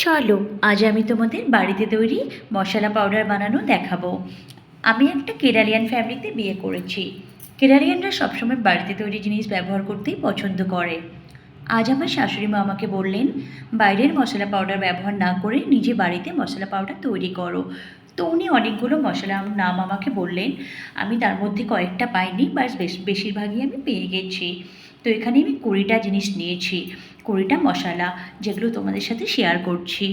চলো আজ আমি তোমাদের বাড়িতে তৈরি মশলা পাউডার বানানো দেখাবো। আমি একটা কেরালিয়ান ফ্যামিলিতে বিয়ে করেছি। কেরালিয়ানরা সবসময় বাড়িতে তৈরি জিনিস ব্যবহার করতেই পছন্দ করে। আজ আমার শাশুড়ি মা আমাকে বললেন, বাইরের মশলা পাউডার ব্যবহার না করে নিজে বাড়িতে মশলা পাউডার তৈরি করো। তো উনি অনেকগুলো মশলার নাম আমাকে বললেন। আমি তার মধ্যে কয়েকটা পাইনি, বাস বেশিরভাগই আমি পেয়ে গেছি। তো এখানে আমি 20টা জিনিস নিয়েছি, 20টা মশলা, যেগুলো তোমাদের সাথে শেয়ার করছি।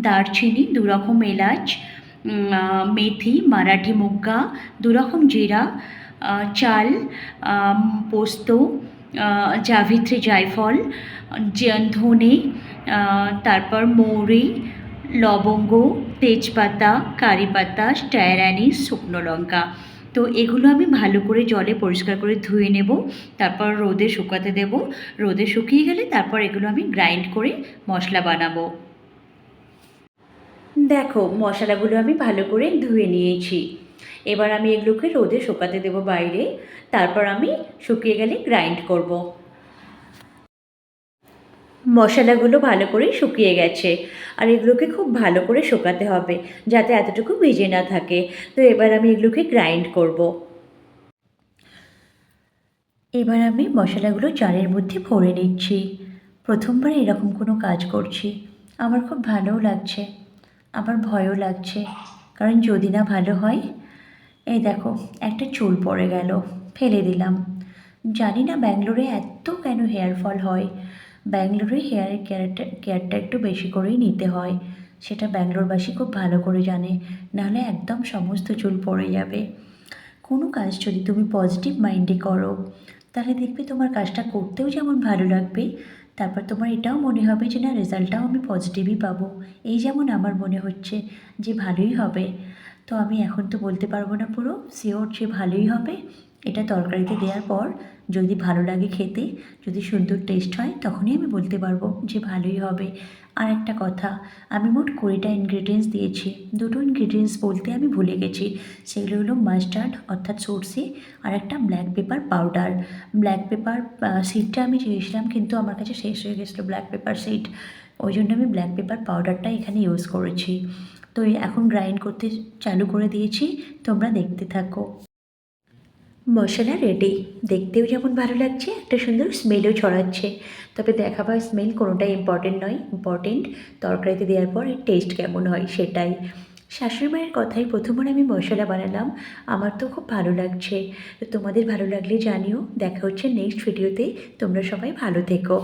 দারচিনি, 2 রকম এলাচ, মেথি, মারাঠি মোগ্গা, 2 রকম জিরা, চাল, পোস্ত, জাভিত্রী জায়ফল, ধনে, তারপর মৌরি, লবঙ্গ, তেজপাতা, কারি পাতা, স্টার অ্যানিস, শুকনো লঙ্কা। তো এগুলো আমি ভালো করে জলে পরিষ্কার করে ধুয়ে নেব, তারপর রোদে শুকাতে দেব। রোদে শুকিয়ে গেলে তারপর এগুলো আমি গ্রাইন্ড করে মশলা বানাবো। দেখো মশলাগুলো আমি ভালো করে ধুয়ে নিয়েছি। এবার আমি এগুলোকে রোদে শুকাতে দেব বাইরে, তারপর আমি শুকিয়ে গেলে গ্রাইন্ড করব। মশলাগুলো ভালো করে শুকিয়ে গেছে, আর এগুলোকে খুব ভালো করে শুকাতে হবে যাতে এতটুকু ভিজে না থাকে। তো এবার আমি এগুলোকে গ্রাইন্ড করব। এবার আমি মশলাগুলো জারের মধ্যে ভরে নিচ্ছি। প্রথমবার এরকম কোনো কাজ করছি, আমার খুব ভালোও লাগছে, আমার ভয়ও লাগছে, কারণ যদি না ভালো হয়। এই দেখো একটা চুল পড়ে গেল, ফেলে দিলাম। জানি না ব্যাঙ্গালোরে এত কেন হেয়ার ফল হয়। ব্যাঙ্গালোরে হেয়ার কেয়ারটা একটু বেশি করেই নিতে হয়, সেটা ব্যাঙ্গালোরবাসী খুব ভালো করে জানে, নাহলে একদম সমস্ত চুল পড়ে যাবে। কোনো কাজ যদি তুমি পজিটিভ মাইন্ডে করো, তাহলে দেখবে তোমার কাজটা করতেও যেমন ভালো লাগবে, তারপর তোমার এটাও মনে হবে যে না, রেজাল্টটাও আমি পজিটিভই পাবো। এই যেমন আমার মনে হচ্ছে যে ভালোই হবে। তো আমি এখন তো বলতে পারবো না পুরো শিওর যে ভালোই হবে। এটা তরকারিতে দেওয়ার পর যদি ভালো লাগে খেতে, যদি সুন্দর টেস্ট হয়, তখনই আমি বলতে পারবো যে ভালোই হবে। আর একটা কথা, আমি মোট 20টা ইনগ্রিডিয়েন্টস দিয়েছি। 2টো ইনগ্রিডিয়েন্টস বলতে আমি ভুলে গেছি, সেগুলো হলো মাস্টার্ড অর্থাৎ সর্ষে, আর একটা black pepper powder. Black pepper সিডটা আমি চেয়েছিলাম, কিন্তু আমার কাছে শেষ হয়ে গেছিলো ব্ল্যাক পেপার সিড, ওই জন্য আমি ব্ল্যাক পেপার পাউডারটা এখানে ইউজ করেছি। তো এখন গ্রাইন্ড করতে চালু করে দিয়েছি, তোমরা দেখতে থাকো। মশলা রেডি, দেখতেও যেমন ভালো লাগছে, একটা সুন্দর স্মেলও ছড়াচ্ছে। তবে দেখা বা স্মেল কোনোটাই ইম্পর্টেন্ট নয়, ইম্পর্টেন্ট তরকারিতে দেওয়ার পর এর টেস্ট কেমন হয় সেটাই। শাশুড়ি মায়ের কথাই প্রথমবার আমি মশলা বানালাম, আমার তো খুব ভালো লাগছে। তো তোমাদের ভালো লাগলে জানিও। দেখা হচ্ছে নেক্সট ভিডিওতে, তোমরা সবাই ভালো থেকো।